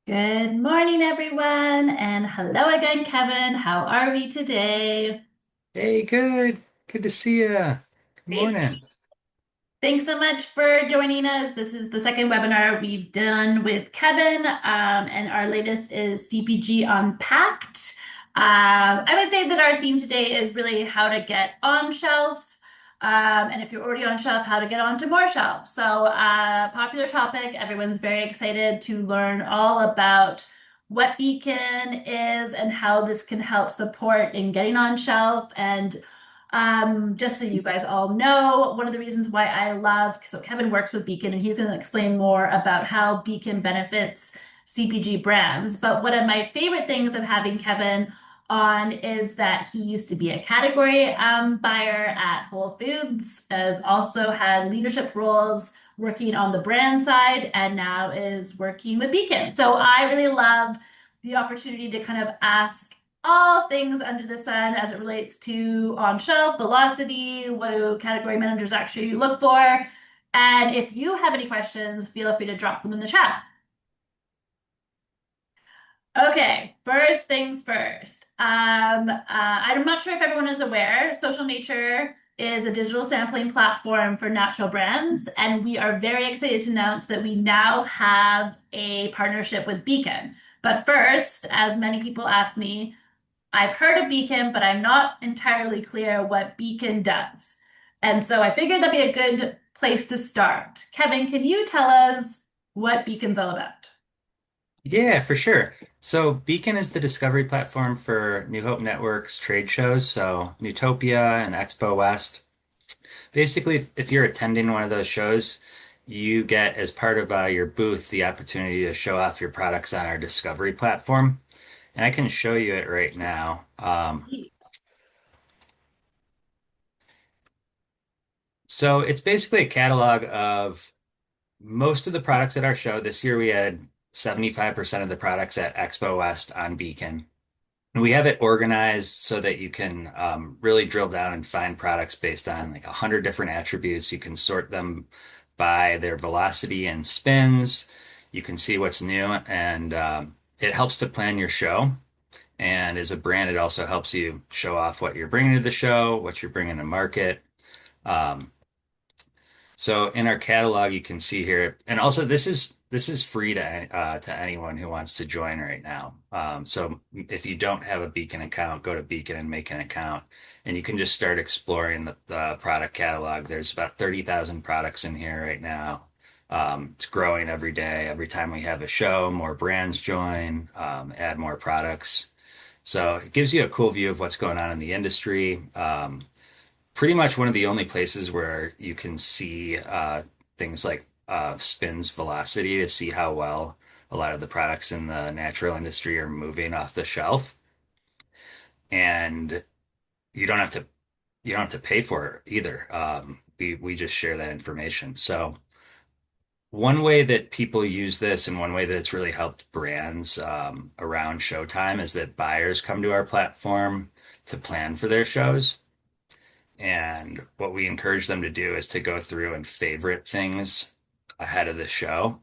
Good morning, everyone, and hello again, Kevin. How are we today? Hey, good. Good to see you. Good Great. morning. Thanks so much for joining us. This is the second webinar we've done with Kevin, and our latest is CPG Unpacked. I would say that our theme today is really how to get on shelf, and if you're already on shelf, how to get onto more shelves. So, popular topic. Everyone's very excited to learn all about what Beacon is and how this can help support in getting on shelf and just so you guys all know, one of the reasons why I love, so Kevin works with Beacon and he's going to explain more about how Beacon benefits CPG brands. But one of my favorite things of having Kevin on is that he used to be a category buyer at Whole Foods, has also had leadership roles working on the brand side, and now is working with Beacon. So I really love the opportunity to kind of ask all things under the sun as it relates to on shelf, velocity, what do category managers actually look for? And if you have any questions, feel free to drop them in the chat. Okay, first things first. I'm not sure if everyone is aware, Social Nature is a digital sampling platform for natural brands, and we are very excited to announce that we now have a partnership with Beacon. But first, as many people ask me, I've heard of Beacon, but I'm not entirely clear what Beacon does. And so I figured that'd be a good place to start. Kevin, can you tell us what Beacon's all about? Yeah, for sure. So Beacon is the discovery platform for New Hope Network's trade shows, so Newtopia and Expo West. Basically, if you're attending one of those shows, you get, as part of your booth, the opportunity to show off your products on our discovery platform. And I can show you it right now. So it's basically a catalog of most of the products at our show. This year we had 75% of the products at Expo West on Beacon. And we have it organized so that you can really drill down and find products based on like 100 different attributes. You can sort them by their velocity and spins. You can see what's new, and it helps to plan your show. And as a brand, it also helps you show off what you're bringing to the show, what you're bringing to market. Um, so in our catalog, you can see here, and also this is free to anyone who wants to join right now. So if you don't have a Beacon account, go to Beacon and make an account, and you can just start exploring the product catalog. There's about 30,000 products in here right now. It's growing every day. Every time we have a show, more brands join, add more products. So it gives you a cool view of what's going on in the industry. Pretty much one of the only places where you can see things like spins velocity to see how well a lot of the products in the natural industry are moving off the shelf. And you don't have to you don't have to pay for it either. We just share that information. So one way that people use this and one way that it's really helped brands around showtime is that buyers come to our platform to plan for their shows. And what we encourage them to do is to go through and favorite things ahead of the show.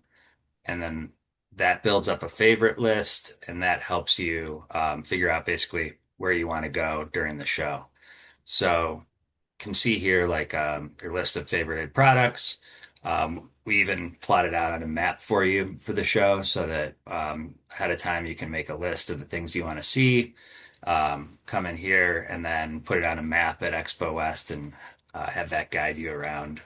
And then that builds up a favorite list, and that helps you figure out basically where you want to go during the show. So you can see here like your list of favorited products. We even plot it out on a map for you for the show so that ahead of time you can make a list of the things you want to see, come in here and then put it on a map at Expo West and have that guide you around.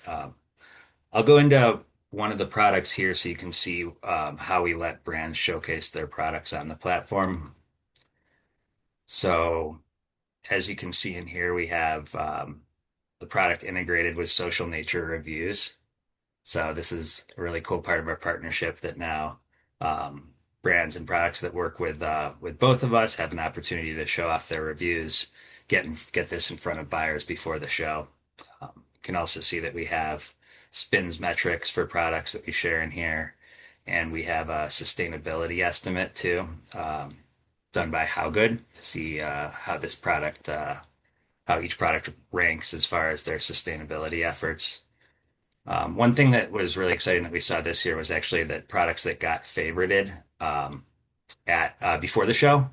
I'll go into one of the products here so you can see how we let brands showcase their products on the platform. So as you can see in here, we have the product integrated with Social Nature reviews. So this is a really cool part of our partnership that now brands and products that work with both of us have an opportunity to show off their reviews, get this in front of buyers before the show. You can also see that we have spins metrics for products that we share in here, and we have a sustainability estimate too, done by How Good to see how each product ranks as far as their sustainability efforts. One thing that was really exciting that we saw this year was actually that products that got favorited. at before the show,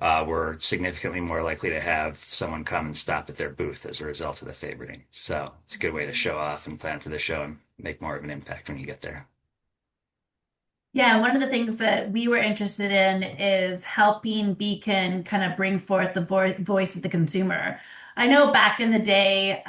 we're significantly more likely to have someone come and stop at their booth as a result of the favoriting. So it's a good way to show off and plan for the show and make more of an impact when you get there. Yeah, one of the things that we were interested in is helping Beacon kind of bring forth the voice of the consumer. I know back in the day,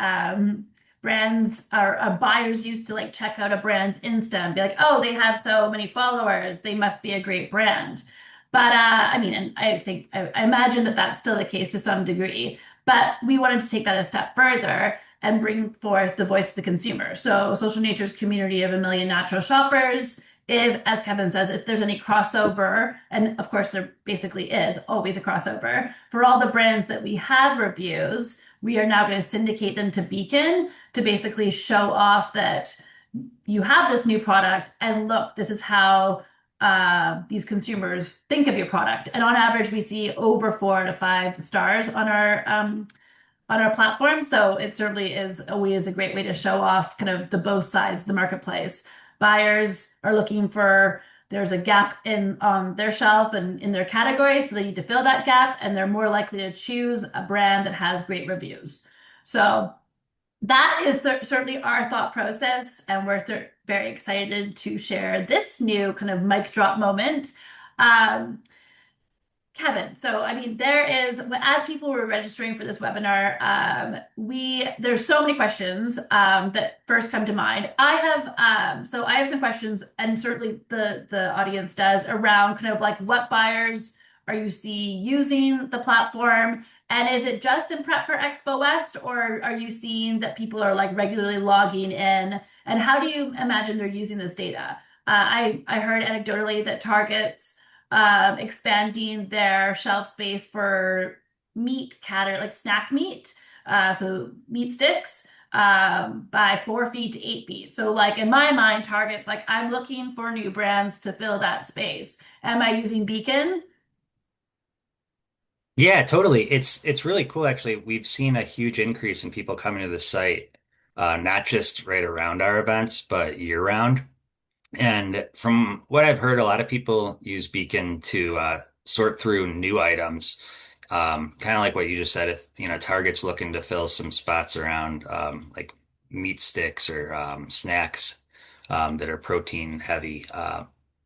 brands or buyers used to like check out a brand's Insta and be like, oh, they have so many followers, they must be a great brand. But I mean, and I think I imagine that that's still the case to some degree. But we wanted to take that a step further and bring forth the voice of the consumer. So, Social Nature's community of a million natural shoppers, if, as Kevin says, if there's any crossover, and of course there basically is always a crossover, for all the brands that we have reviews, we are now going to syndicate them to Beacon to basically show off that you have this new product and look, this is how these consumers think of your product. And on average, we see over 4 to 5 stars on our platform. So it certainly is always a great way to show off kind of the both sides of the marketplace. Buyers are looking for there's a gap in on their shelf and in their category, so they need to fill that gap, and they're more likely to choose a brand that has great reviews. So that is certainly our thought process, and we're very excited to share this new kind of mic drop moment. Um, Kevin, so I mean, there is, as people were registering for this webinar, there's so many questions that first come to mind. I have some questions, and certainly the audience does, around kind of like what buyers are you see using the platform, and is it just in prep for Expo West, or are you seeing that people are like regularly logging in, and how do you imagine they're using this data? I heard anecdotally that Target's expanding their shelf space for meat category, like snack meat, so meat sticks, by 4 feet to 8 feet. So, like in my mind, Target's like, I'm looking for new brands to fill that space. Am I using Beacon? Yeah, totally. It's really cool actually. We've seen a huge increase in people coming to the site, not just right around our events, but year round. And from what I've heard, a lot of people use Beacon to sort through new items. Kind of like what you just said, if Target's looking to fill some spots around like meat sticks or snacks that are protein heavy,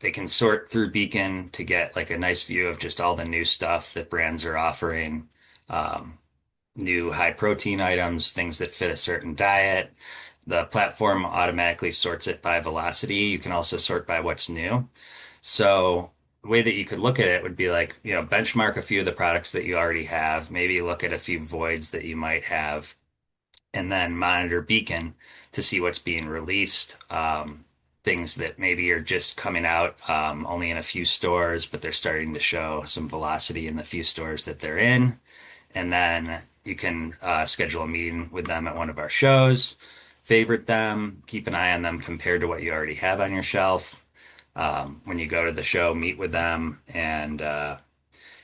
they can sort through Beacon to get like a nice view of just all the new stuff that brands are offering. Um, New high protein items, things that fit a certain diet. The platform automatically sorts it by velocity. You can also sort by what's new. So the way that you could look at it would be like, benchmark a few of the products that you already have, maybe look at a few voids that you might have, and then monitor Beacon to see what's being released. Things that maybe are just coming out only in a few stores, but they're starting to show some velocity in the few stores that they're in. And then you can schedule a meeting with them at one of our shows, favorite them, keep an eye on them compared to what you already have on your shelf. When you go to the show, meet with them. And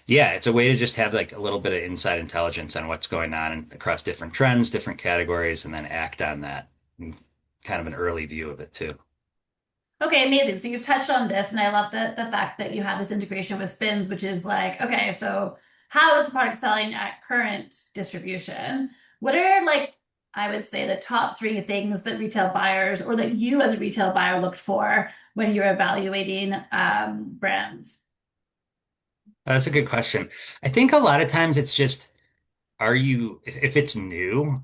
yeah, it's a way to just have like a little bit of inside intelligence on what's going on across different trends, different categories, and then act on that. And kind of an early view of it too. Okay, amazing. So you've touched on this, and I love the fact that you have this integration with Spins, which is like, okay, so how is the product selling at current distribution? What are like, I would say the top 3 things that retail buyers or that you as a retail buyer looked for when you're evaluating brands? That's a good question. I think a lot of times it's just if it's new,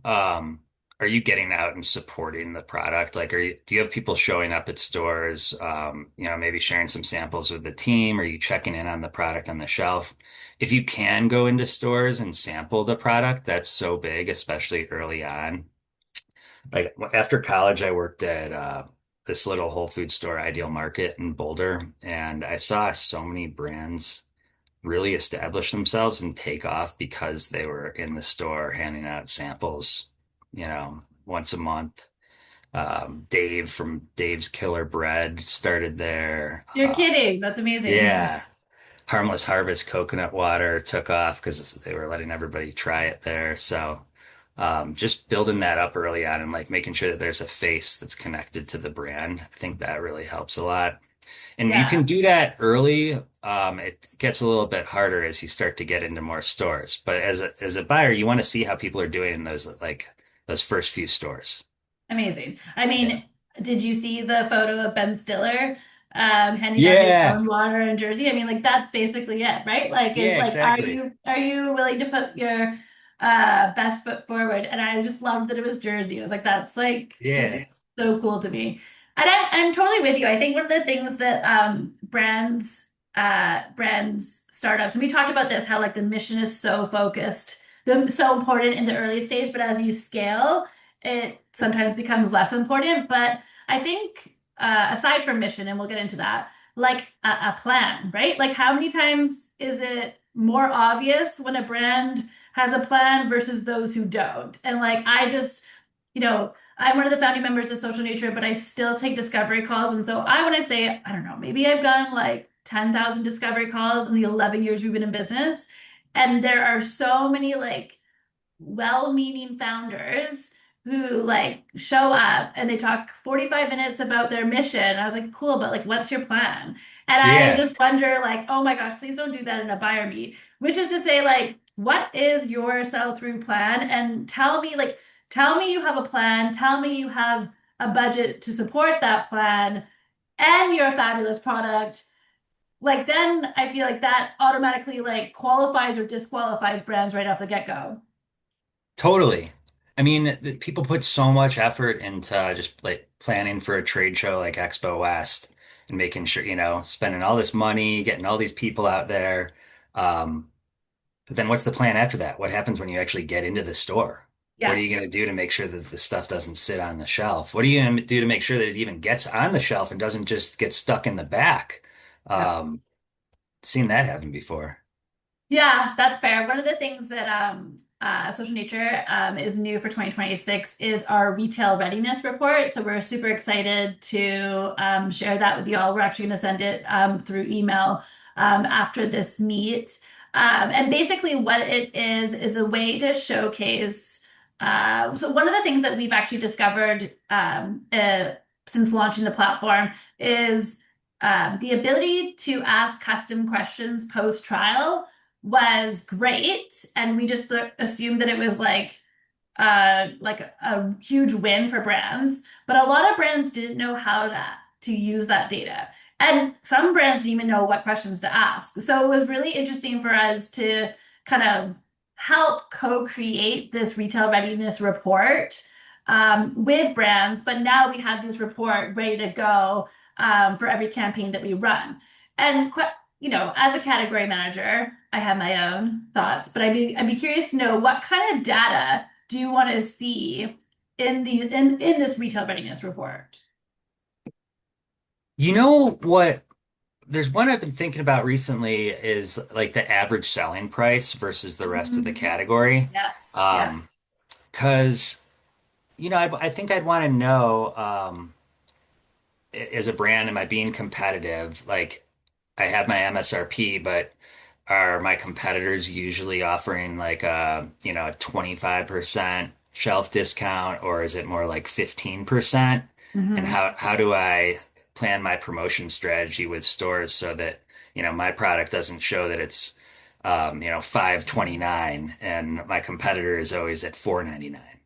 are you getting out and supporting the product? Like, do you have people showing up at stores, maybe sharing some samples with the team? Are you checking in on the product on the shelf? If you can go into stores and sample the product, that's so big, especially early on. Like after college, I worked at this little Whole Food store, Ideal Market in Boulder, and I saw so many brands really establish themselves and take off because they were in the store handing out samples, once a month. Dave from Dave's Killer Bread started there. You're kidding. That's amazing. Yeah. Harmless Harvest coconut water took off because they were letting everybody try it there. So, just building that up early on and like making sure that there's a face that's connected to the brand. I think that really helps a lot. And you can Yeah. do that early. It gets a little bit harder as you start to get into more stores. But as a buyer, you want to see how people are doing in those first few stores. Amazing. I Yeah. mean, did you see the photo of Ben Stiller handing out his Yeah. own water in Jersey? I mean, like that's basically it, right? Like, is Yeah, like, exactly. are you willing to put your best foot forward? And I just loved that it was Jersey. I was like, that's like Yeah. just so cool to me. And I'm totally with you. I think one of the things that brands startups, and we talked about this, how like the mission is so focused, so important in the early stage, but as you scale it sometimes becomes less important. But I think, aside from mission, and we'll get into that, like a plan, right? Like, how many times is it more obvious when a brand has a plan versus those who don't? And like, I'm one of the founding members of Social Nature, but I still take discovery calls. And so when I say, I don't know, maybe I've done like 10,000 discovery calls in the 11 years we've been in business. And there are so many like well-meaning founders who like show up and they talk 45 minutes about their mission. I was like, cool, but like, what's your plan? And I Yeah. just wonder, like, oh my gosh, please don't do that in a buyer meet, which is to say, like, what is your sell through plan? And tell me you have a plan, tell me you have a budget to support that plan, and you're a fabulous product. Like, then I feel like that automatically like qualifies or disqualifies brands right off the get-go. Totally. I mean, people put so much effort into just like planning for a trade show like Expo West and making sure, spending all this money, getting all these people out there. Um, but then what's the plan after that? What happens when you actually get into the store? What are Yeah. you going to do to make sure that the stuff doesn't sit on the shelf? What are you going to do to make sure that it even gets on the shelf and doesn't just get stuck in the back? Yeah. Um, Seen that happen before. Yeah, that's fair. One of the things that Social Nature is new for 2026 is our retail readiness report. So we're super excited to share that with y'all. We're actually going to send it through email after this meet. And basically, what it is a way to showcase. So one of the things that we've actually discovered since launching the platform is the ability to ask custom questions post trial was great, and we just assumed that it was like a huge win for brands. But a lot of brands didn't know how to use that data, and some brands didn't even know what questions to ask. So it was really interesting for us to kind of help co-create this retail readiness report with brands. But now we have this report ready to go for every campaign that we run. And as a category manager, I have my own thoughts, but I'd be curious to know what kind of data do you want to see in this retail readiness report? You know what? There's one I've been thinking about recently is like the average selling price versus the rest of the Mhm. category. Yes, yes. Um, 'Cause, I think I'd want to know, as a brand, am I being competitive? Like, I have my MSRP, but are my competitors usually offering like a 25% shelf discount, or is it more like 15%? And Hmm. how do I plan my promotion strategy with stores so that, my product doesn't show that it's 5.29 and my competitor is always at 4.99. I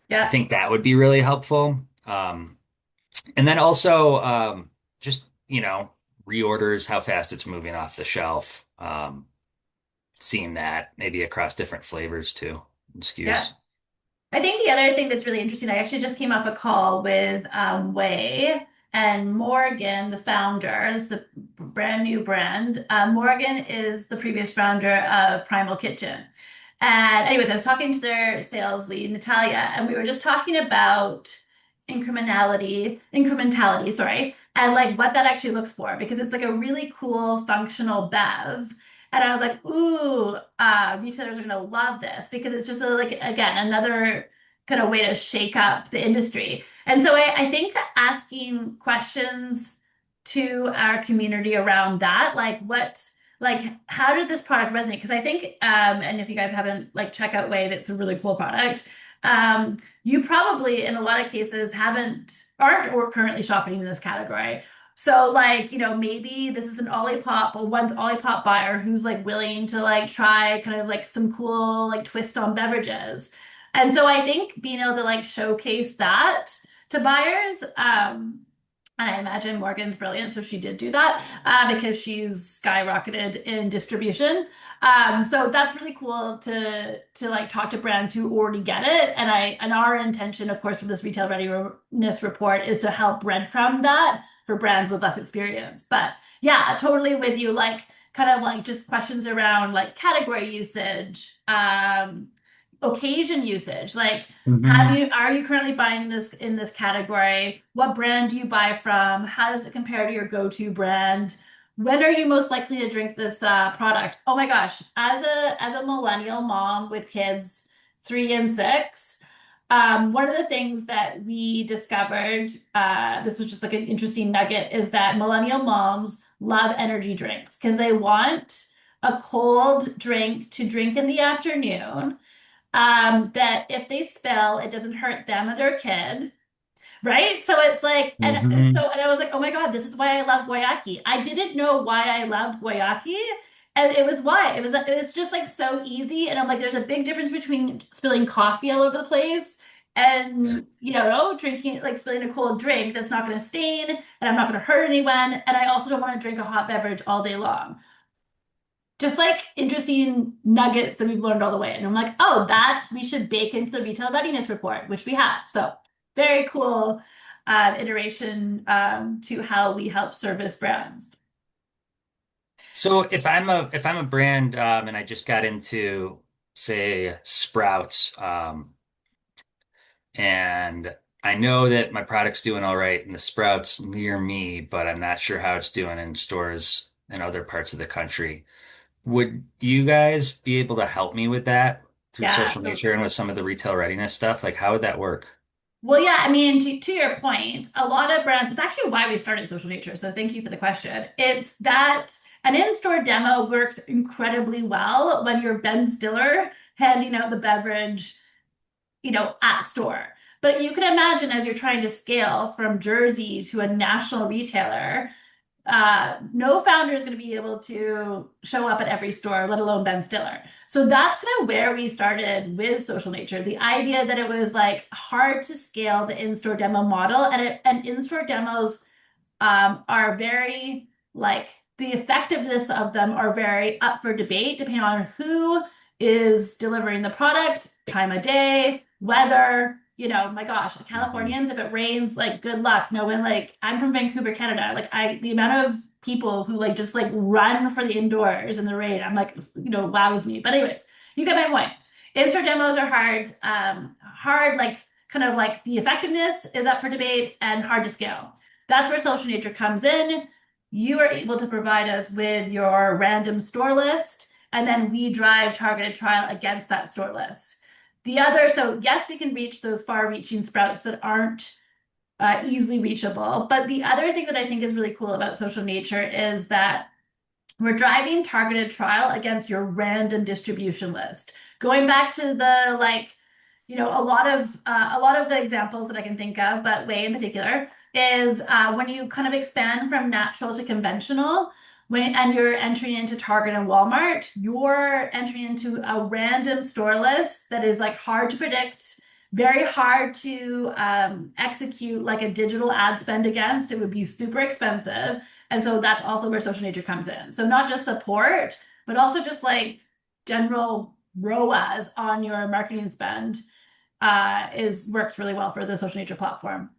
Yeah, think that would be really helpful. And then also, just, reorders, how fast it's moving off the shelf. Seeing that maybe across different flavors too and yeah. SKUs. I think the other thing that's really interesting, I actually just came off a call with Way and Morgan, the founder. It's a brand new brand. Morgan is the previous founder of Primal Kitchen. And anyways, I was talking to their sales lead, Natalia, and we were just talking about incrementality, sorry, and like what that actually looks for, because it's like a really cool functional bev. And I was like, ooh, retailers are gonna love this because it's just like again another kind of way to shake up the industry. And so I think asking questions to our community around that, like how did this product resonate? Because I think, and if you guys haven't like check out Wave, it's a really cool product. You probably in a lot of cases aren't or currently shopping in this category. So like, maybe this is an Olipop, a one's Olipop buyer who's like willing to like try kind of like some cool like twist on beverages. And so I think being able to like showcase that to buyers, and I imagine Morgan's brilliant, so she did do that because she's skyrocketed in distribution. So that's really cool to like talk to brands who already get it. And our intention, of course, from this retail readiness report is to help breadcrumb that for brands with less experience. But yeah, totally with you. Like kind of like just questions around like category usage, occasion usage. Like, Hmm. are you currently buying this in this category? What brand do you buy from? How does it compare to your go-to brand? When are you most likely to drink this product? Oh my gosh, as a millennial mom with kids 3 and 6, one of the things that we discovered, this was just like an interesting nugget, is that millennial moms love energy drinks because they want a cold drink to drink in the afternoon, that if they spill, it doesn't hurt them or their kid. Right? So it's like, Hmm. and I was like, oh my God, this is why I love guayaki. I didn't know why I loved guayaki. And it was why. It was just like so easy. And I'm like, there's a big difference between spilling coffee all over the place and, drinking, like spilling a cold drink that's not going to stain and I'm not going to hurt anyone. And I also don't want to drink a hot beverage all day long. Just like interesting nuggets that we've learned all the way. And I'm like, oh, that we should bake into the retail readiness report, which we have. So very cool iteration to how we help service brands. So if I'm a brand and I just got into say Sprouts and I know that my product's doing all right in the Sprouts near me, but I'm not sure how it's doing in stores in other parts of the country. Would you guys be able to help me with that through Yeah. social nature and with some of the retail readiness stuff? Like, how would that work? Well, yeah, I mean, to your point, a lot of brands, it's actually why we started Social Nature. So thank you for the question. It's that an in-store demo works incredibly well when you're Ben Stiller handing out the beverage at store. But you can imagine as you're trying to scale from Jersey to a national retailer, no founder is going to be able to show up at every store, let alone Ben Stiller. So that's kind of where we started with Social Nature. The idea that it was like hard to scale the in-store demo model, and in-store demos are very like the effectiveness of them are very up for debate depending on who is delivering the product, time of day, weather. My gosh, Mhm. Californians, if it rains, like good luck. No one like I'm from Vancouver, Canada. Like the amount of people who like just like run for the indoors in the rain, I'm like, wows me. But anyways, you get my point. In-store demos are hard like kind of like the effectiveness is up for debate and hard to scale. That's where Social Nature comes in. You are able to provide us with your random store list, and then we drive targeted trial against that store list. So yes, we can reach those far reaching sprouts that aren't easily reachable. But the other thing that I think is really cool about Social Nature is that we're driving targeted trial against your random distribution list. Going back to the like, a lot of the examples that I can think of, but Way in particular, is when you kind of expand from natural to conventional, and you're entering into Target and Walmart, you're entering into a random store list that is like hard to predict, very hard to execute like a digital ad spend against. It would be super expensive. And so that's also where Social Nature comes in. So not just support, but also just like general ROAS on your marketing spend is works really well for the Social Nature platform.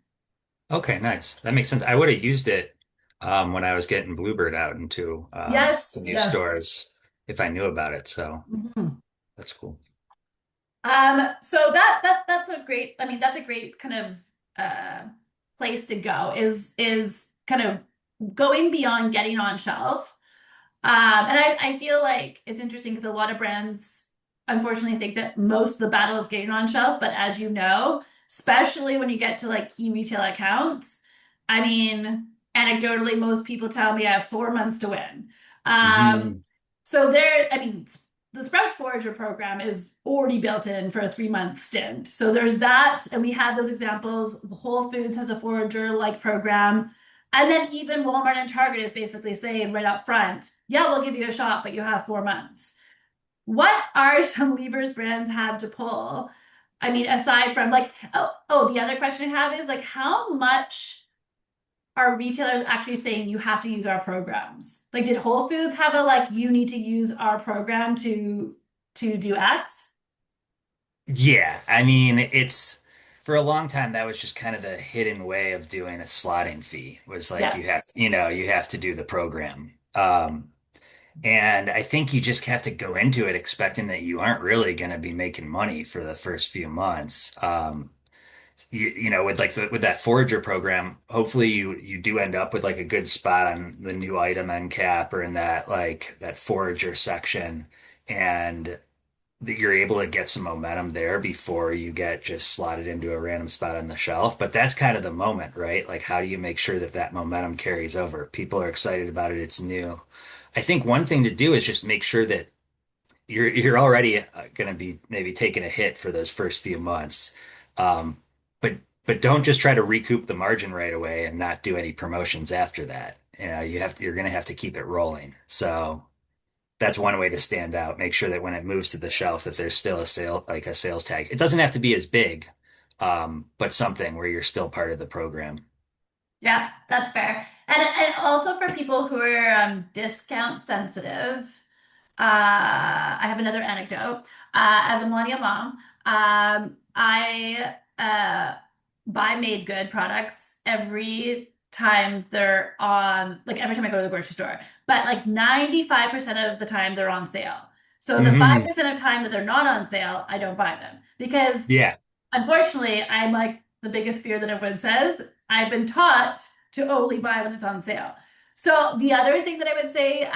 Okay, nice. That makes sense. I would have used it when I was getting Bluebird out into Yes, to new yeah. stores if I knew about it. So Mhm. that's cool. So that's a great, I mean, that's a great kind of place to go is kind of going beyond getting on shelf. And I feel like it's interesting because a lot of brands unfortunately think that most of the battle is getting on shelf. But as you know, especially when you get to like key retail accounts, I mean, anecdotally, most people tell me I have 4 months to win. Um, Hmm. so there, I mean, the Sprouts Forager program is already built in for a 3 month stint. So there's that, and we have those examples. Whole Foods has a Forager like program. And then even Walmart and Target is basically saying right up front, yeah, we'll give you a shot, but you have 4 months. What are some levers brands have to pull? I mean, aside from like, the other question I have is like, how much are retailers actually saying you have to use our programs? Like, did Whole Foods have a like, you need to use our program to do X? Yeah, I mean, it's for a long time that was just kind of the hidden way of doing a slotting fee was like you Yes. have, you have to do the program. And I think you just have to go into it expecting that you aren't really going to be making money for the first few months. With like with that forager program, hopefully you do end up with like a good spot on the new item end cap or in that like that forager section, and that you're able to get some momentum there before you get just slotted into a random spot on the shelf. But that's kind of the moment, right? Like, how do you make sure that that momentum carries over? People are excited about it. It's new. I think one thing to do is just make sure that you're already going to be maybe taking a hit for those first few months. Um, but but don't just try to recoup the margin right away and not do any promotions after that. You're going to have to keep it rolling. So that's one way to stand out. Make sure that when it moves to the shelf that there's still a sale, like a sales tag. It doesn't have to be as big, but something where you're still part of the program. Yeah, that's fair. And also for people who are discount sensitive, I have another anecdote. As a millennial mom, I buy made good products every time they're on, like every time I go to the grocery store. But like 95% of the time they're on sale. So the Hmm. 5% of time that they're not on sale, I don't buy them because Yeah. unfortunately, I'm like the biggest fear that everyone says. I've been taught to only buy when it's on sale. So the other thing that I would say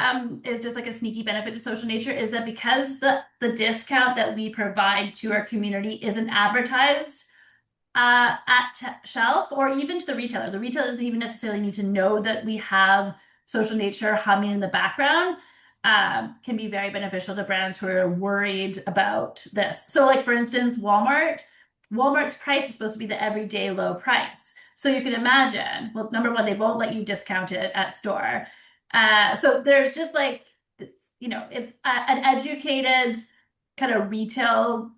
is just like a sneaky benefit to social nature is that because the discount that we provide to our community isn't advertised at shelf or even to the retailer. The retailer doesn't even necessarily need to know that we have social nature humming in the background. Can be very beneficial to brands who are worried about this. So, like for instance, Walmart's price is supposed to be the everyday low price. So you can imagine, well, number one, they won't let you discount it at store. So there's just like, it's an educated kind of retail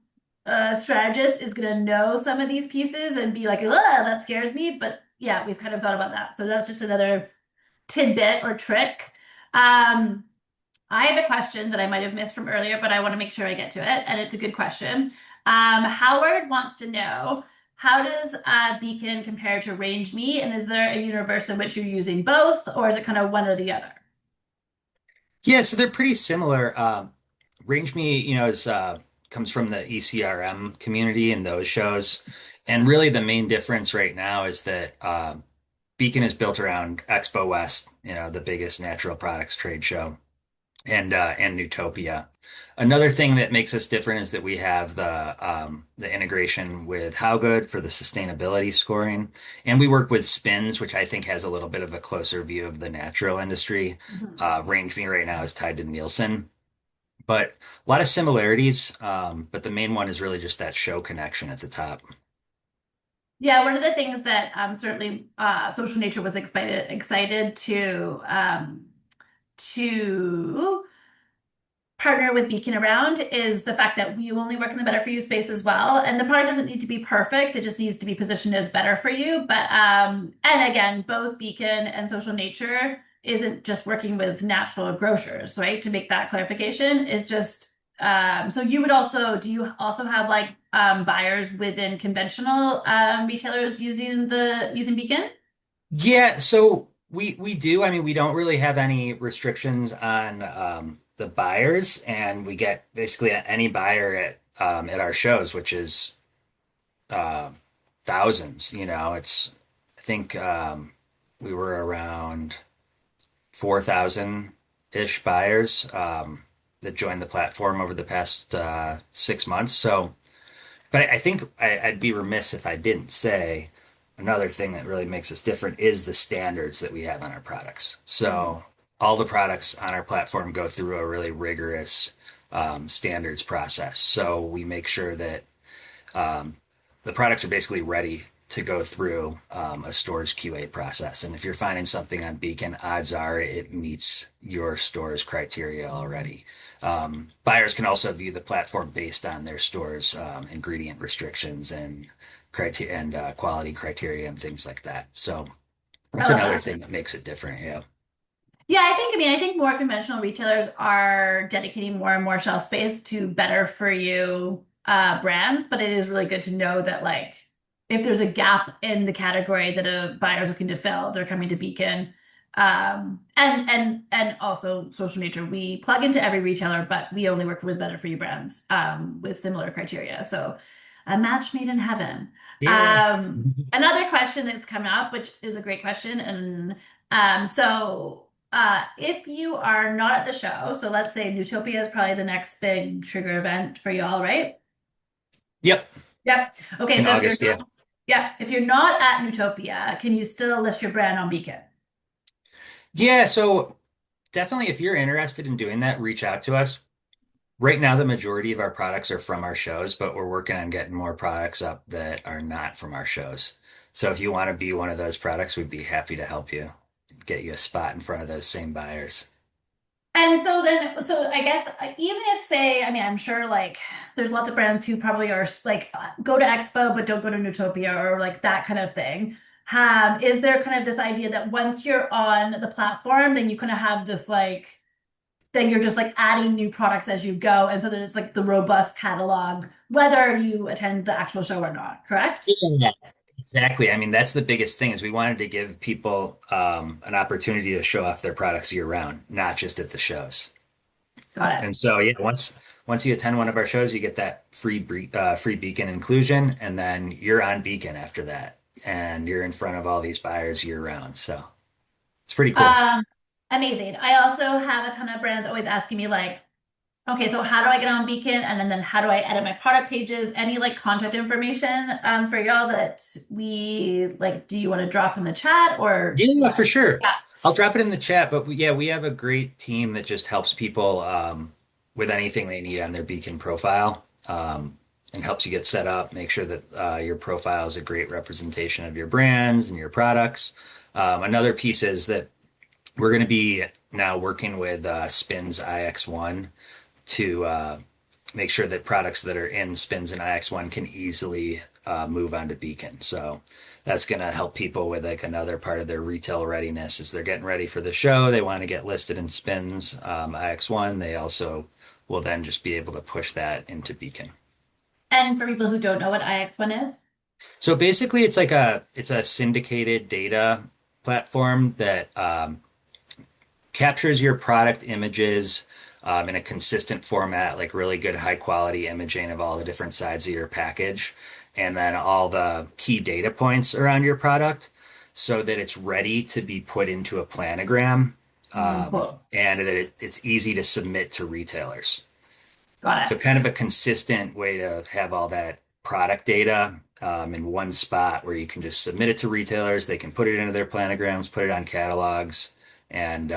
strategist is going to know some of these pieces and be like, that scares me. But yeah, we've kind of thought about that. So that's just another tidbit or trick. Um, I have a question that I might have missed from earlier, but I want to make sure I get to it. And it's a good question. Howard wants to know, how does Beacon compare to Range Me? And is there a universe in which you're using both, or is it kind of one or the other? Yeah, so they're pretty similar. Range Me, is comes from the ECRM community and those shows. And really the main difference right now is that Beacon is built around Expo West, the biggest natural products trade show, and Newtopia. Another thing that makes us different is that we have the integration with How Good for the sustainability scoring, and we work with Spins, which I think has a little bit of a closer view of the natural industry. Mhm. Range Me right now is tied to Nielsen, but a lot of similarities. But the main one is really just that show connection at the top. Yeah, one of the things that certainly Social Nature was excited to partner with Beacon around is the fact that we only work in the better for you space as well. And the product doesn't need to be perfect. It just needs to be positioned as better for you. But and again, both Beacon and Social Nature isn't just working with natural grocers, right? To make that clarification is just so do you also have like buyers within conventional retailers using Beacon? Yeah, so we do. I mean, we don't really have any restrictions on the buyers, and we get basically any buyer at our shows, which is uh, thousands. It's I think we were around 4,000 ish buyers that joined the platform over the past 6 months. So. But I think I'd be remiss if I didn't say another thing that really makes us different is the standards that we have on our products. So all the products on our platform go through a really rigorous standards process. So we make sure that the products are basically ready to go through a store's QA process. And if you're finding something on Beacon, odds are it meets your store's criteria already. Buyers can also view the platform based on their store's ingredient restrictions and criteria and quality criteria and things like that. So I that's love another that. thing that makes it different. Yeah. Yeah, I think more conventional retailers are dedicating more and more shelf space to better for you brands, but it is really good to know that like if there's a gap in the category that a buyer's looking to fill, they're coming to Beacon. And also social nature. We plug into every retailer, but we only work with better for you brands with similar criteria. So a match made in heaven. Yeah. Another question that's come up, which is a great question, and if you are not at the show, so let's say Newtopia is probably the next big trigger event for y'all, right? Yep. Yep. Okay, In so if you're August, yeah. not, yeah, if you're not at Newtopia, can you still list your brand on Beacon? Yeah, so definitely if you're interested in doing that, reach out to us. Right now, the majority of our products are from our shows, but we're working on getting more products up that are not from our shows. So if you want to be one of those products, we'd be happy to help you get you a spot in front of those same buyers. And so then, so I guess even if say, I mean, I'm sure like there's lots of brands who probably are like go to Expo but don't go to Newtopia or like that kind of thing. Is there kind of this idea that once you're on the platform, then you kind of have this like then you're just like adding new products as you go, and so there's like the robust catalog, whether you attend the actual show or not, correct? Yeah. Exactly. I mean, that's the biggest thing is we wanted to give people an opportunity to show off their products year round, not just at the shows. Got it. And so, yeah, once you attend one of our shows, you get that free Beacon inclusion, and then you're on Beacon after that, and you're in front of all these buyers year round. So it's pretty cool. Um, Amazing. I also have a ton of brands always asking me like, okay, so how do I get on Beacon? And then how do I edit my product pages? Any like contact information for y'all that we like, do you want to drop in the chat or Yeah, what? for sure. Yeah. I'll drop it in the chat, but yeah, we have a great team that just helps people with anything they need on their Beacon profile, and helps you get set up, make sure that your profile is a great representation of your brands and your products. Another piece is that we're going to be now working with Spins IX1 to make sure that products that are in Spins and IX1 can easily move onto Beacon. So that's going to help people with like another part of their retail readiness as they're getting ready for the show. They want to get listed in Spins IX1. They also will then just be able to push that into Beacon. And for people who don't know what IX1 is, So basically, it's a syndicated data platform that captures your product images in a consistent format, like really good high quality imaging of all the different sides of your package, and then all the key data points around your product so that it's ready to be put into a planogram, cool. and that it's easy to submit to retailers. Got it. So kind of a consistent way to have all that product data in one spot where you can just submit it to retailers. They can put it into their planograms, put it on catalogs, and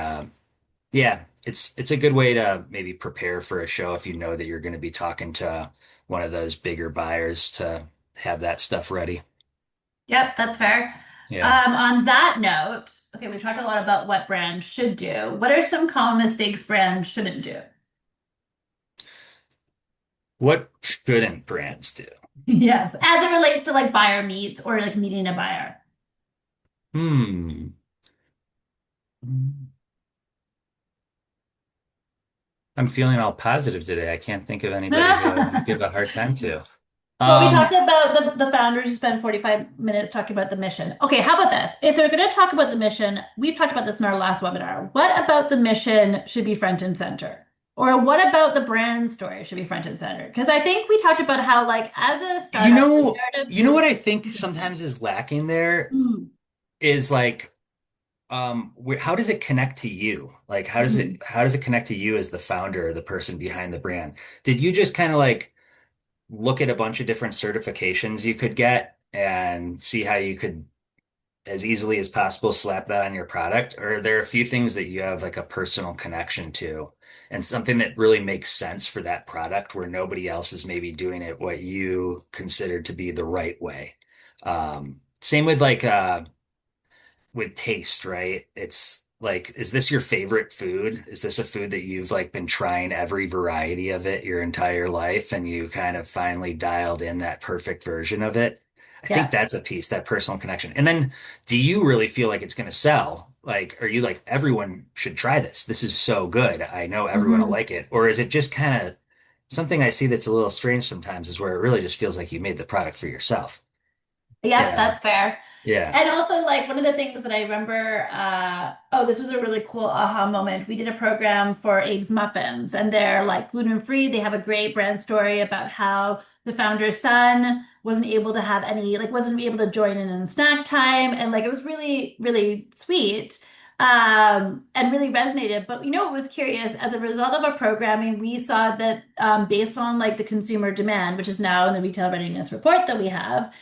yeah, it's a good way to maybe prepare for a show if you know that you're going to be talking to one of those bigger buyers to have that stuff ready. Yep, that's fair. Yeah. On that note, okay, we've talked a lot about what brands should do. What are some common mistakes brands shouldn't do? What shouldn't brands do? Yes, as it relates to like buyer meets or like meeting a buyer. Hmm. I'm feeling all positive today. I can't think of anybody to give a hard time to. Well, we talked Um, about the founders who spend 45 minutes talking about the mission. Okay, how about this? If they're going to talk about the mission, we've talked about this in our last webinar. What about the mission should be front and center? Or what about the brand story should be front and center? Because I think we talked about how, like, as a startup, the narrative you know is. what I think sometimes is lacking there Mm, is like how does it connect to you? Like mhm. how does it connect to you as the founder or the person behind the brand? Did you just kind of like look at a bunch of different certifications you could get and see how you could as easily as possible slap that on your product? Or are there a few things that you have like a personal connection to and something that really makes sense for that product where nobody else is maybe doing it what you consider to be the right way? same with with taste, right? It's like, is this your favorite food? Is this a food that you've like been trying every variety of it your entire life and you kind of finally dialed in that perfect version of it? I think Yeah. that's a piece, that personal connection. And then do you really feel like it's going to sell? Like, are you like, everyone should try this? This is so good. I know everyone will Mhm. like it. Or is it just kind of something I see that's a little strange sometimes is where it really just feels like you made the product for yourself, you Yep, know? that's fair. Yeah. And also, like, one of the things that I remember, oh, this was a really cool aha moment. We did a program for Abe's Muffins, and they're like gluten free. They have a great brand story about how the founder's son wasn't able to have any, like, wasn't able to join in snack time. And like, it was really, really sweet, and really resonated. But you know, it was curious. As a result of our programming, we saw that based on like the consumer demand, which is now in the retail readiness report that we have,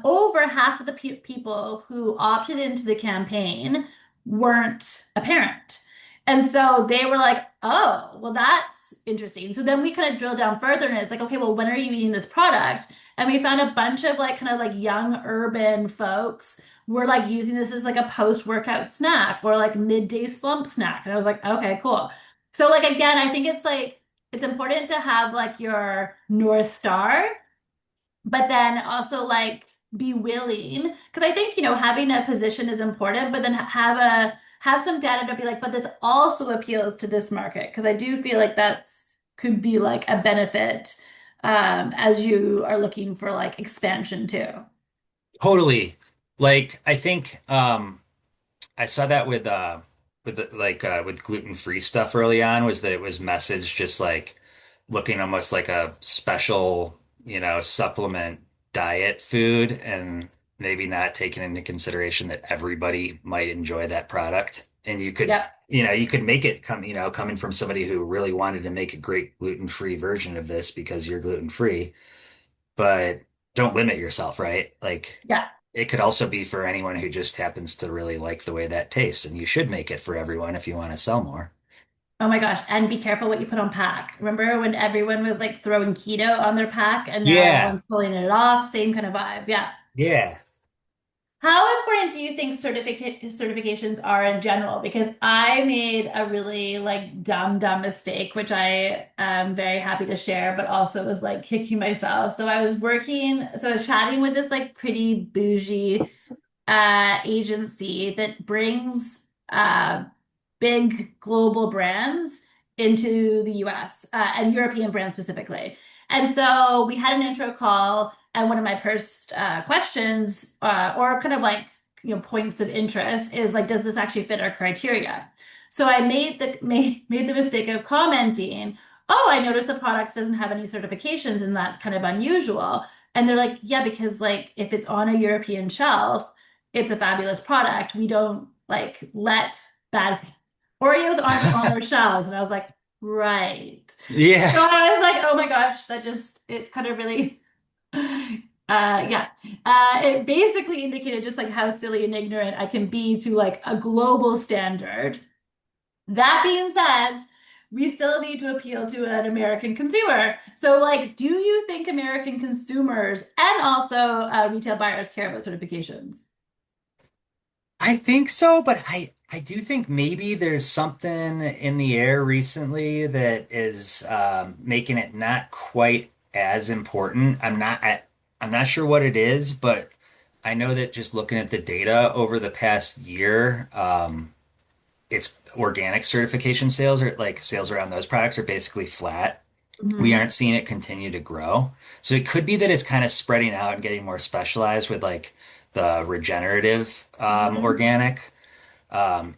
over half of the people who opted into the campaign weren't a parent. And so they were like, oh, well, that's interesting. So then we kind of drill down further and it's like, okay, well, when are you eating this product? And we found a bunch of like kind of like young urban folks were like using this as like a post-workout snack or like midday slump snack. And I was like, okay, cool. So like again, I think it's like it's important to have like your North Star but then also like be willing because I think having a position is important, but then have some data to be like, but this also appeals to this market because I do feel like that's could be like a benefit as you are looking for like expansion too. Totally. Like I think I saw that with with gluten-free stuff early on was that it was messaged just like looking almost like a special, supplement diet food and maybe not taking into consideration that everybody might enjoy that product. And Yep. you could make it coming from somebody who really wanted to make a great gluten-free version of this because you're gluten-free, but don't limit yourself, right? Like Yeah. it could also be for anyone who just happens to really like the way that tastes, and you should make it for everyone if you want to sell more. Oh my gosh. And be careful what you put on pack. Remember when everyone was like throwing keto on their pack and now Yeah, everyone's pulling it off? Same kind of vibe. Yeah. yeah. How important do you think certifications are in general? Because I made a really like dumb mistake, which I am very happy to share, but also was like kicking myself. So I was chatting with this like pretty bougie agency that brings uh, big global brands into the US and European brands specifically. And so we had an intro call, and one of my first questions, or kind of like points of interest, is like, does this actually fit our criteria? So I made the mistake of commenting, "Oh, I noticed the product doesn't have any certifications, and that's kind of unusual." And they're like, "Yeah, because like if it's on a European shelf, it's a fabulous product. We don't like let bad Oreos aren't on our shelves." And I was like, right. Yeah. So I was like, oh my gosh, it kind of really, yeah. It basically indicated just like how silly and ignorant I can be to like a global standard. That being said, we still need to appeal to an American consumer. So, like, do you think American consumers and also retail buyers care about certifications? I think so, but I do think maybe there's something in the air recently that is making it not quite as important. I'm not sure what it is, but I know that just looking at the data over the past year, it's organic certification sales or like sales around those products are basically flat. We Mhm. aren't seeing it continue to grow. So it could be that it's kind of spreading out and getting more specialized with like the regenerative Mhm. organic.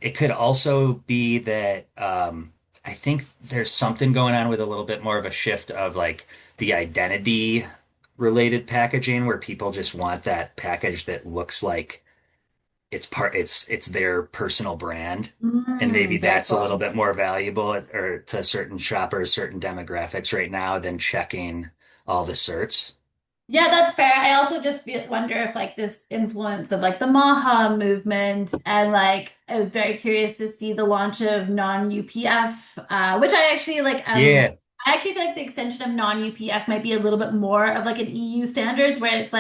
It could also be that I think there's something going on with a little bit more of a shift of like the identity related packaging where people just want that package that looks like it's their personal brand. And maybe Very that's a little cool. bit more valuable or to certain shoppers, certain demographics right now than checking all the certs. Yeah, that's fair. I also just wonder if like this influence of like the Maha movement and like I was very curious to see the launch of non-UPF, which I actually like. Yeah. I actually feel like the extension of non-UPF might be a little bit more of like an EU standards where it's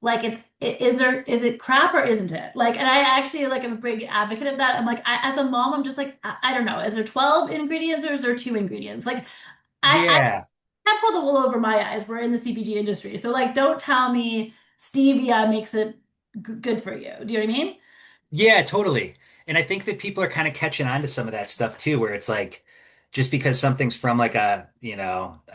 like is it crap or isn't it? Like, and I actually like am a big advocate of that. I'm like, as a mom, I'm just like, I don't know, is there 12 ingredients or is there two ingredients? Like, I Yeah. can't pull the wool over my eyes. We're in the CPG industry, so like, don't tell me stevia makes it good for you. Do you know what I mean? Yeah, totally. And I think that people are kind of catching on to some of that stuff too, where it's like just because something's from like a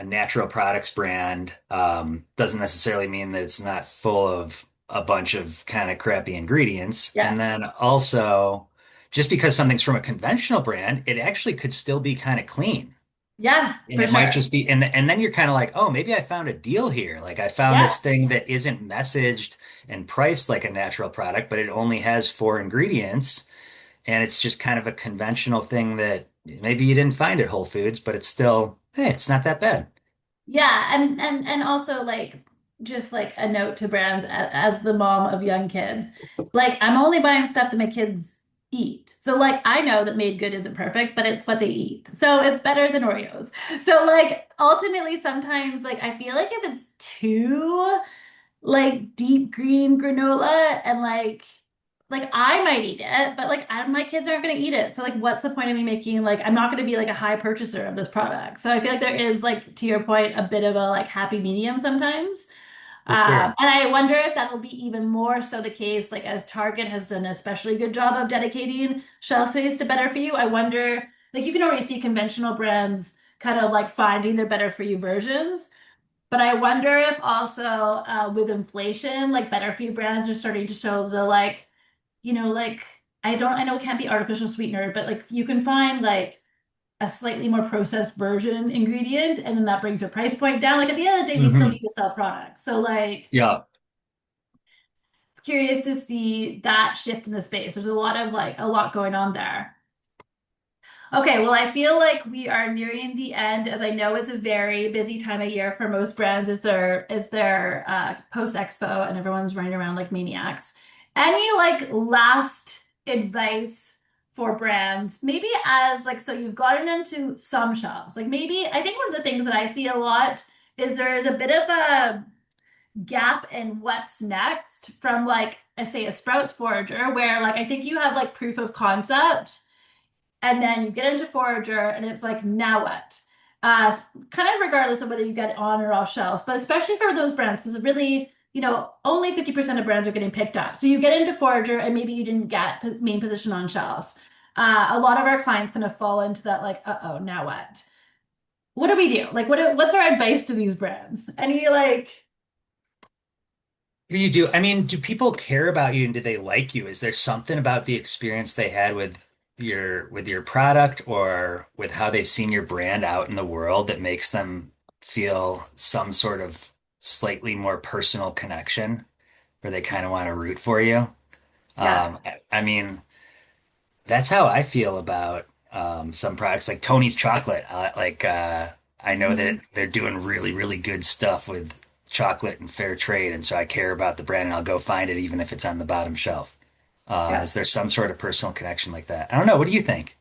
natural products brand, doesn't necessarily mean that it's not full of a bunch of kind of crappy ingredients. Yeah, And then also, just because something's from a conventional brand, it actually could still be kind of clean. yeah, And for it might sure. just be, and then you're kind of like, oh, maybe I found a deal here. Like I found Yeah. this thing that isn't messaged and priced like a natural product, but it only has four ingredients. And it's just kind of a conventional thing that maybe you didn't find at Whole Foods, but it's still, hey, it's not that bad. Yeah, and also like just like a note to brands as the mom of young kids. Like I'm only buying stuff that my kids eat. So like I know that made good isn't perfect, but it's what they eat. So it's better than Oreos. So like ultimately sometimes like I feel like if it's too like deep green granola and like I might eat it, but like my kids aren't going to eat it. So like what's the point of me making like I'm not going to be like a high purchaser of this product. So I feel like there is like to your point a bit of a like happy medium sometimes. For sure. And I wonder if that'll be even more so the case like as Target has done an especially good job of dedicating shelf space to better for you. I wonder like you can already see conventional brands kind of like finding their better for you versions. But I wonder if also with inflation, like better for you brands are starting to show the like, like I know it can't be artificial sweetener, but like you can find like a slightly more processed version ingredient, and then that brings your price point down. Like at the end of the day, we still need Hmm. to sell products. So like Yeah. it's curious to see that shift in the space. There's a lot of like a lot going on there. Okay, well, I feel like we are nearing the end, as I know it's a very busy time of year for most brands. Is their post expo, and everyone's running around like maniacs. Any like last advice for brands? Maybe as like so you've gotten into some shops. Like maybe I think one of the things that I see a lot is there's a bit of a gap in what's next from like I say a Sprouts forager, where like I think you have like proof of concept and then you get into Forager, and it's like, now what? Uh, Kind of regardless of whether you get on or off shelves, but especially for those brands, because really, only 50% of brands are getting picked up. So you get into Forager, and maybe you didn't get main position on shelf. A lot of our clients kind of fall into that, like, uh-oh, now what? What do we do? Like, what's our advice to these brands? Any like, What do you do? I mean, do people care about you and do they like you? Is there something about the experience they had with your product or with how they've seen your brand out in the world that makes them feel some sort of slightly more personal connection where they kind of want to root for you? yeah. I mean, that's how I feel about some products like Tony's chocolate. I know that Mhm. they're doing really, really good stuff with chocolate and fair trade, and so I care about the brand and I'll go find it even if it's on the bottom shelf. Yeah. Is there some sort of personal connection like that? I don't know. What do you think?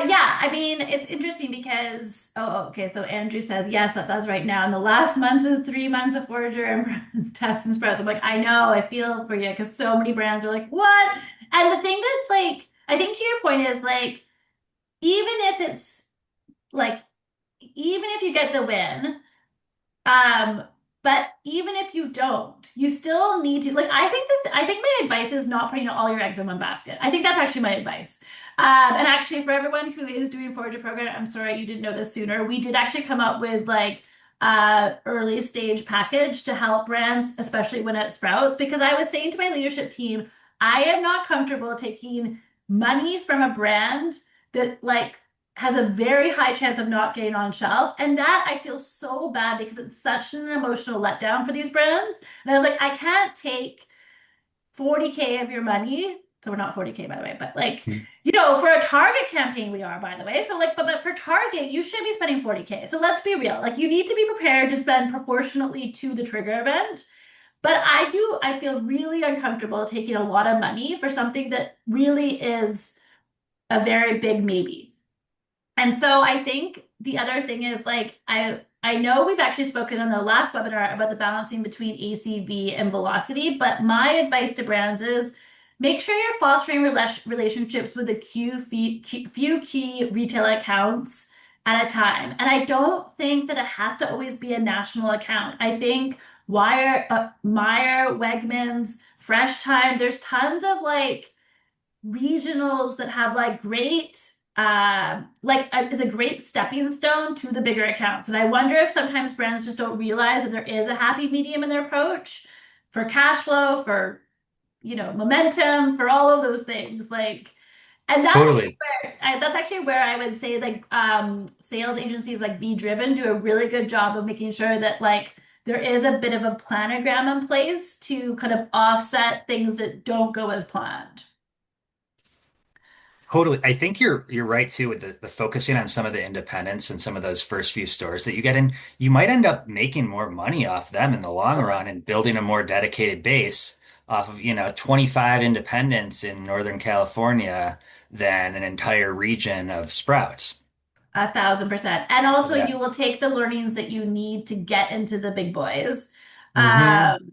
Yeah, I mean, it's interesting because, okay, so Andrew says, yes, that's us right now. In the last month of 3 months of Forager and Test and Sprouts, I'm like, I know, I feel for you because so many brands are like, what? And the thing that's like, I think to your point is like, even if it's like, even if you get the win, um, but even if you don't, you still need to like I think my advice is not putting all your eggs in one basket. I think that's actually my advice. And actually for everyone who is doing Forager program, I'm sorry you didn't know this sooner. We did actually come up with like early stage package to help brands, especially when it sprouts, because I was saying to my leadership team, I am not comfortable taking money from a brand that like has a very high chance of not getting on shelf. And that I feel so bad because it's such an emotional letdown for these brands. And I was like, I can't take 40K of your money. So we're not 40K by the way, but like, Hmm. for a Target campaign, we are, by the way. So like, but for Target, you should be spending 40K. So let's be real. Like you need to be prepared to spend proportionately to the trigger event. But I feel really uncomfortable taking a lot of money for something that really is a very big maybe. And so I think the other thing is like I I know we've actually spoken on the last webinar about the balancing between ACV and velocity, but my advice to brands is make sure you're fostering relationships with a few key retail accounts at a time. And I don't think that it has to always be a national account. I think Meyer, Wegmans, Fresh Time, there's tons of like regionals that have like great is a great stepping stone to the bigger accounts. And I wonder if sometimes brands just don't realize that there is a happy medium in their approach for cash flow, for momentum, for all of those things. And Totally. that's actually where I would say sales agencies like Be Driven do a really good job of making sure that like there is a bit of a planogram in place to kind of offset things that don't go as planned. Totally. I think you're right too with the focusing on some of the independents and some of those first few stores that you get in. You might end up making more money off them in the long run and building a more dedicated base off of, 25 independents in Northern California than an entire region of Sprouts. 1,000%. And also, Yeah. you will take the learnings that you need to get into the big boys. Hmm. Um,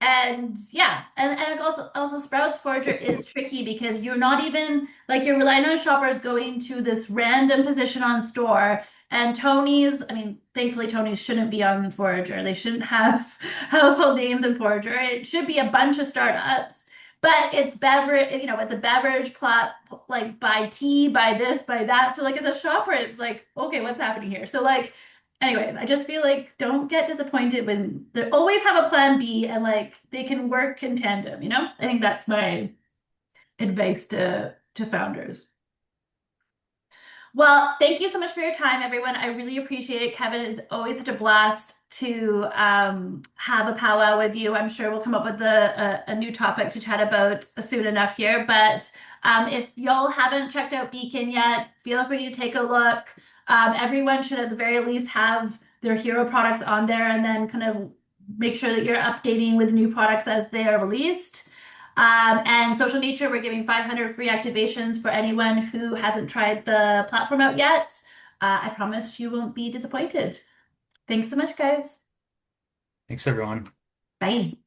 and yeah, and also Sprouts Forager is tricky because you're not even like you're relying on shoppers going to this random position on store. And Tony's, I mean, thankfully Tony's shouldn't be on Forager. They shouldn't have household names in Forager. It should be a bunch of startups. But it's beverage, it's a beverage plot, like buy tea, buy this, buy that. So like as a shopper, it's like, okay, what's happening here? So like anyways, I just feel like don't get disappointed when they always have a plan B and like they can work in tandem. I think that's my advice to founders. Well, thank you so much for your time, everyone. I really appreciate it. Kevin, it's always such a blast to have a powwow with you. I'm sure we'll come up with a new topic to chat about soon enough here. But if y'all haven't checked out Beacon yet, feel free to take a look. Everyone should at the very least have their hero products on there and then kind of make sure that you're updating with new products as they are released. And Social Nature, we're giving 500 free activations for anyone who hasn't tried the platform out yet. I promise you won't be disappointed. Thanks so much, guys. Thanks, everyone. Bye.